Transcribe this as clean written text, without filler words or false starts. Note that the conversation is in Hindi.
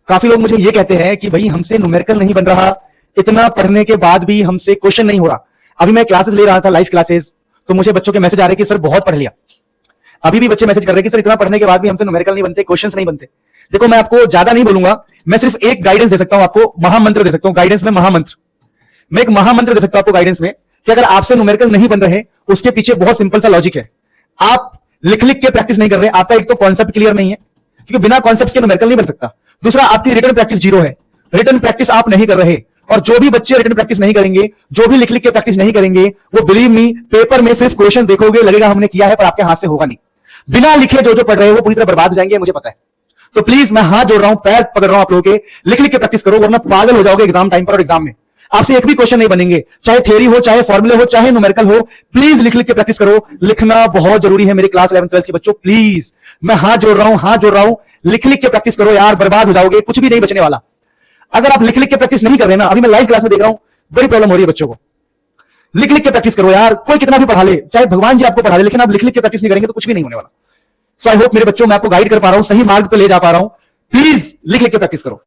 काफी लोग मुझे ये कहते हैं कि भाई हमसे न्यूमेरिकल नहीं बन रहा, इतना पढ़ने के बाद भी हमसे क्वेश्चन नहीं हो रहा। अभी मैं क्लासेस ले रहा था, लाइव क्लासेस, तो मुझे बच्चों के मैसेज आ रहे कि सर बहुत पढ़ लिया। अभी भी बच्चे मैसेज कर रहे हैं कि सर इतना पढ़ने के बाद भी हमसे न्यूमेरिकल नहीं बनते, क्वेश्चंस नहीं बनते। देखो मैं आपको ज्यादा नहीं बोलूंगा, मैं सिर्फ एक गाइडेंस दे सकता हूं आपको, महामंत्र दे सकता हूं गाइडेंस में। महामंत्र, मैं एक महामंत्र दे सकता हूं आपको गाइडेंस में कि अगर आपसे न्यूमेरिकल नहीं बन रहे, उसके पीछे बहुत सिंपल सा लॉजिक है। आप लिख लिख के प्रैक्टिस नहीं कर रहे, आपका एक तो कॉन्सेप्ट क्लियर नहीं है, क्योंकि बिना कॉन्सेप्ट के न्यूमेरिकल नहीं बन सकता। दूसरा, आपकी रिटन प्रैक्टिस जीरो है, रिटन प्रैक्टिस आप नहीं कर रहे। और जो भी बच्चे रिटन प्रैक्टिस नहीं करेंगे, जो भी लिख लिख के प्रैक्टिस नहीं करेंगे, वो बिलीव मी पेपर में सिर्फ क्वेश्चन देखोगे, लगेगा हमने किया है, पर आपके हाथ से होगा नहीं। बिना लिखे जो जो पढ़ रहे हैं वो पूरी तरह बर्बाद हो जाएंगे, मुझे पता है। तो प्लीज मैं हाथ जोड़ रहा हूं, पैर पकड़ रहा हूं आप लोगों के, लिख लिख के प्रैक्टिस करो, वरना पागल हो जाओगे एग्जाम टाइम पर। और एग्जाम में आपसे एक भी क्वेश्चन नहीं बनेंगे, चाहे थ्योरी हो, चाहे फॉर्मूले हो, चाहे न्यूमेरिकल हो। प्लीज लिख लिख के प्रैक्टिस करो, लिखना बहुत जरूरी है मेरे क्लास 11 12 के बच्चों। प्लीज मैं हाथ जोड़ रहा हूं, हाथ जोड़ रहा हूं, लिख लिख के प्रैक्टिस करो यार, बर्बाद हो जाओगे, कुछ भी नहीं बचने वाला। अगर आप लिख लिख के प्रैक्टिस नहीं कर रहे ना, अभी मैं लाइव क्लास में देख रहा हूं, बड़ी प्रॉब्लम हो रही है बच्चों को। लिख लिख के प्रैक्टिस करो यार, कोई कितना भी पढ़ा ले, चाहे भगवान जी आपको पढ़ा ले, लेकिन आप लिख लिख के प्रैक्टिस नहीं करेंगे तो कुछ भी नहीं होने वाला। सो आई होप मेरे बच्चों मैं आपको गाइड कर पा रहा हूं, सही मार्ग पे ले जा पा रहा हूं। प्लीज लिख लिख के प्रैक्टिस करो।